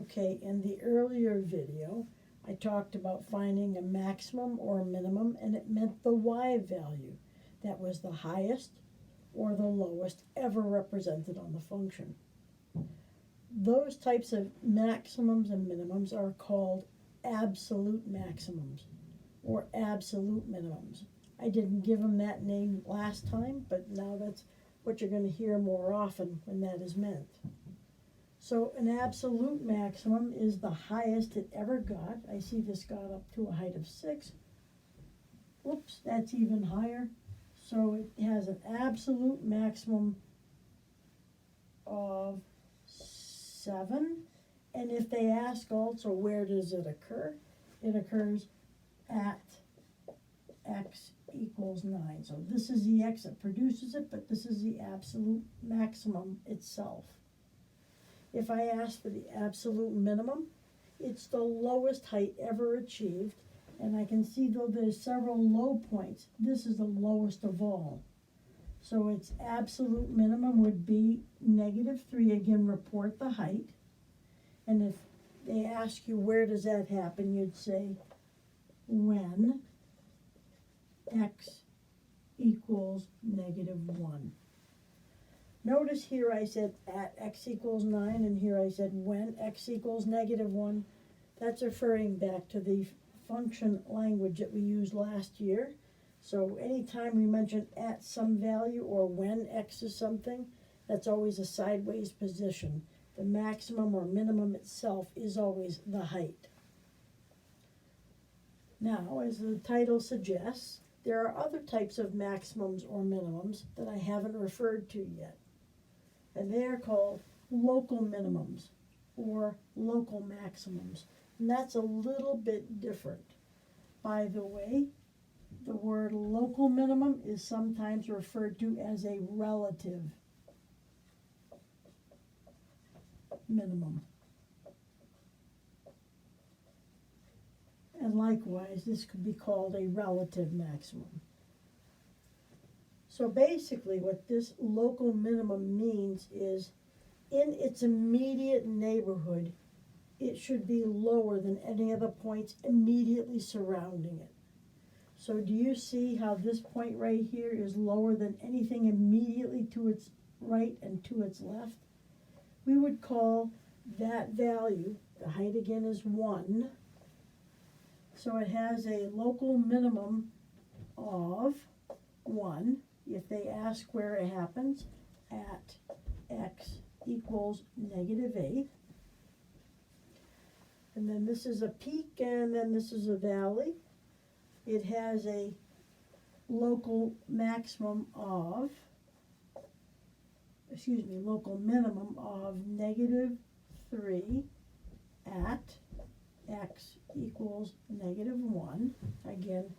Okay, in the earlier video, I talked about finding a maximum or a minimum, and it meant the y value. That was the highest or the lowest ever represented on the function. Those types of maximums and minimums are called absolute maximums or absolute minimums. I didn't give them that name last time, but now that's what you're going to hear more often when that is meant. So an absolute maximum is the highest it ever got. I see this got up to a height of 6. Whoops, that's even higher. So it has an absolute maximum of 7. And if they ask also where does it occur, it occurs at x equals 9. So this is the x that produces it, but this is the absolute maximum itself. If I ask for the absolute minimum, it's the lowest height ever achieved, and I can see though there's several low points, this is the lowest of all. So its absolute minimum would be -3, again report the height, and if they ask you where does that happen, you'd say when x equals -1. Notice here I said at x equals 9, and here I said when x equals -1. That's referring back to the function language that we used last year. So anytime we mention at some value or when x is something, that's always a sideways position. The maximum or minimum itself is always the height. Now, as the title suggests, there are other types of maximums or minimums that I haven't referred to yet. And they are called local minimums or local maximums. And that's a little bit different. By the way, the word local minimum is sometimes referred to as a relative minimum. And likewise, this could be called a relative maximum. So basically what this local minimum means is in its immediate neighborhood, it should be lower than any other points immediately surrounding it. So do you see how this point right here is lower than anything immediately to its right and to its left? We would call that value, the height again is 1, so it has a local minimum of 1. If they ask where it happens, at x equals -8. And then this is a peak, and then this is a valley. It has a local maximum of, local minimum of -3 at x equals -1. Again,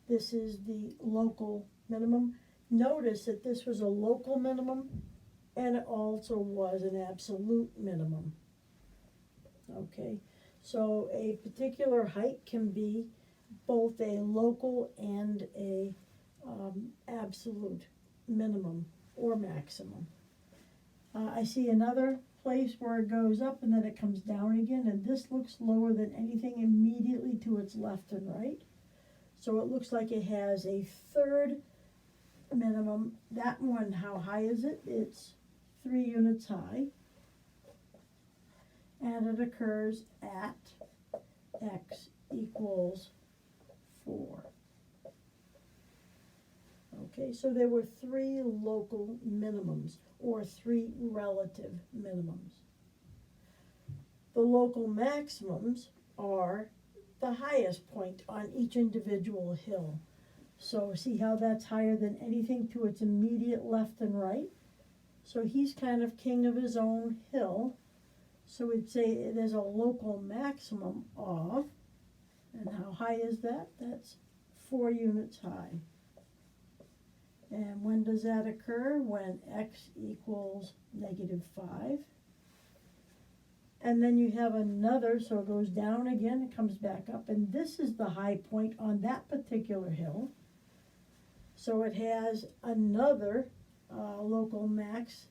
this is the local minimum. Notice that this was a local minimum and it also was an absolute minimum. Okay, so a particular height can be both a local and a absolute minimum or maximum. I see another place where it goes up and then it comes down again, and this looks lower than anything immediately to its left and right. So it looks like it has a third minimum. That one, how high is it? It's 3 units high. And it occurs at x equals 4. Okay, so there were 3 local minimums or 3 relative minimums. The local maximums are the highest point on each individual hill. So see how that's higher than anything to its immediate left and right? So he's kind of king of his own hill. So we'd say there's a local maximum of, and how high is that? That's 4 units high. And when does that occur? When x equals -5. And then you have another, so it goes down again, it comes back up, and this is the high point on that particular hill. So it has another local max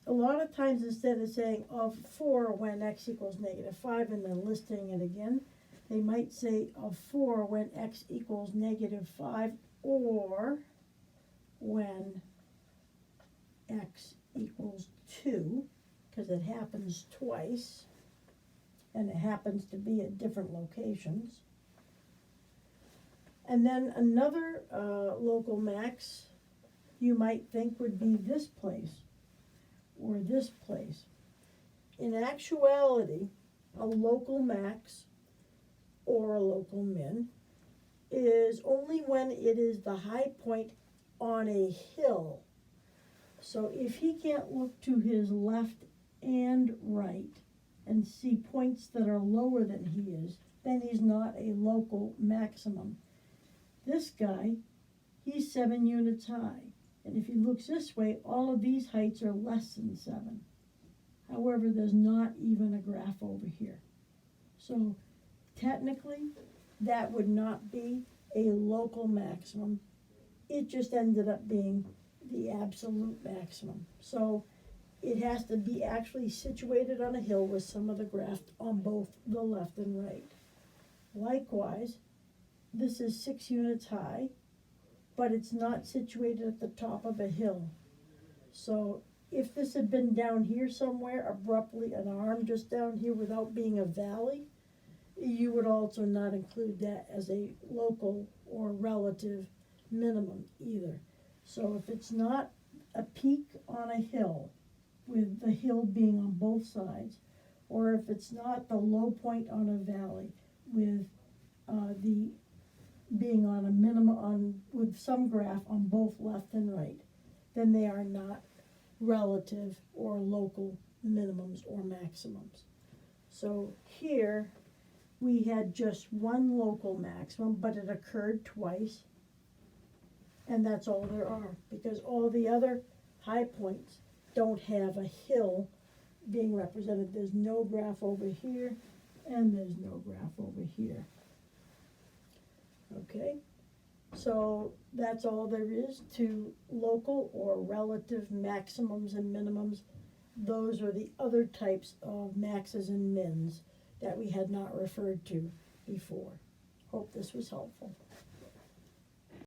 a lot of times instead of saying of 4 when x equals -5 and then listing it again, they might say of 4 when x equals -5 or when x equals 2, because it happens twice and it happens to be at different locations. And then another local max you might think would be this place or this place. In actuality, a local max or a local min is only when it is the high point on a hill. So if he can't look to his left and right and see points that are lower than he is, then he's not a local maximum. This guy, he's 7 units high. And if he looks this way, all of these heights are less than 7. However, there's not even a graph over here. So technically, that would not be a local maximum. It just ended up being the absolute maximum. So it has to be actually situated on a hill with some of the graph on both the left and right. Likewise, this is 6 units high, but it's not situated at the top of a hill. So if this had been down here somewhere, abruptly, an arm just down here without being a valley, you would also not include that as a local or relative minimum either. So if it's not a peak on a hill, with the hill being on both sides, or if it's not the low point on a valley with the being on a minimum with some graph on both left and right, then they are not relative or local minimums or maximums. So here we had just one local maximum, but it occurred twice, and that's all there are, because all the other high points don't have a hill being represented. There's no graph over here, and there's no graph over here. Okay, so that's all there is to local or relative maximums and minimums. Those are the other types of maxes and mins that we had not referred to before. Hope this was helpful.